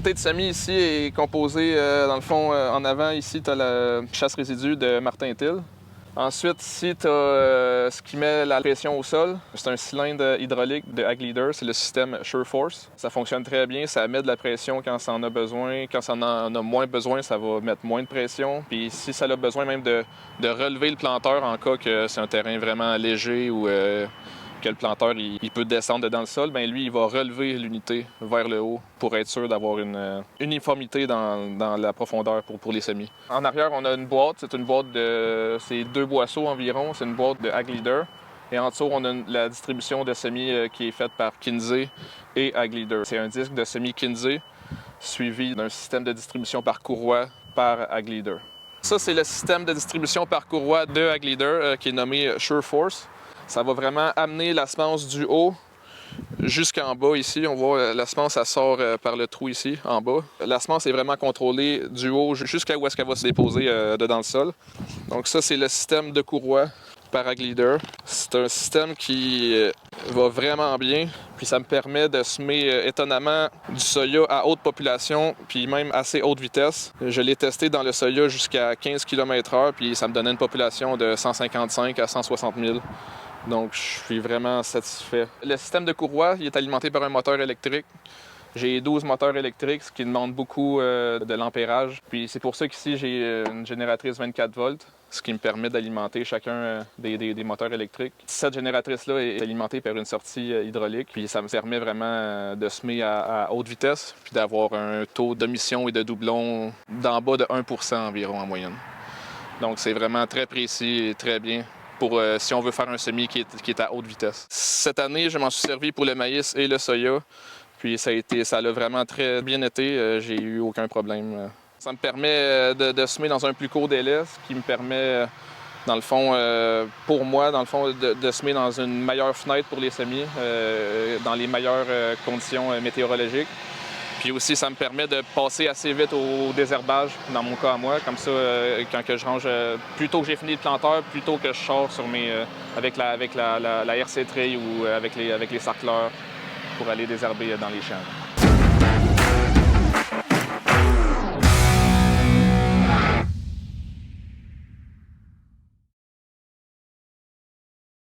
variété de semis ici est composée, dans le fond, en avant, ici, tu as la chasse résidus de Martin Till. Ensuite, ici, tu as ce qui met la pression au sol. C'est un cylindre hydraulique de Ag Leader, c'est le système SureForce. Ça fonctionne très bien, ça met de la pression quand ça en a besoin. Quand ça en a moins besoin, ça va mettre moins de pression. Puis si ça a besoin même de relever le planteur en cas que c'est un terrain vraiment léger ou que le planteur il peut descendre dans le sol, bien lui, il va relever l'unité vers le haut pour être sûr d'avoir une uniformité dans la profondeur pour les semis. En arrière, on a une boîte. C'est une boîte de... C'est 2 boisseaux environ. C'est une boîte de Ag Leader. Et en dessous, on a la distribution de semis qui est faite par Kinsey et Ag Leader. C'est un disque de semis Kinsey suivi d'un système de distribution par courroie par Ag Leader. Ça, c'est le système de distribution par courroie de Ag Leader qui est nommé SureForce. Ça va vraiment amener la semence du haut jusqu'en bas ici. On voit la semence, elle sort par le trou ici, en bas. La semence est vraiment contrôlée du haut jusqu'à où est-ce qu'elle va se déposer dans le sol. Donc ça, c'est le système de courroie par Ag Leader. C'est un système qui va vraiment bien. Puis ça me permet de semer étonnamment du soya à haute population, puis même assez haute vitesse. Je l'ai testé dans le soya jusqu'à 15 km/h, puis ça me donnait une population de 155 à 160 000. Donc, je suis vraiment satisfait. Le système de courroie, il est alimenté par un moteur électrique. J'ai 12 moteurs électriques, ce qui demande beaucoup de l'ampérage. Puis c'est pour ça qu'ici, j'ai une génératrice 24 volts, ce qui me permet d'alimenter chacun des moteurs électriques. Cette génératrice-là est alimentée par une sortie hydraulique. Puis ça me permet vraiment de semer à haute vitesse, puis d'avoir un taux d'émission et de doublon d'en bas de 1 % environ en moyenne. Donc, c'est vraiment très précis et très bien pour si on veut faire un semis qui est à haute vitesse. Cette année, je m'en suis servi pour le maïs et le soya. Puis ça a vraiment très bien été. J'ai eu aucun problème. Ça me permet de semer dans un plus court délai, ce qui me permet, dans le fond, pour moi, dans le fond, de semer dans une meilleure fenêtre pour les semis, dans les meilleures conditions météorologiques. Puis aussi, ça me permet de passer assez vite au désherbage, dans mon cas à moi. Comme ça, quand que je range, plus tôt que j'ai fini le planteur, plus tôt que je sors sur avec la RC Tray ou avec les sarcleurs pour aller désherber dans les champs.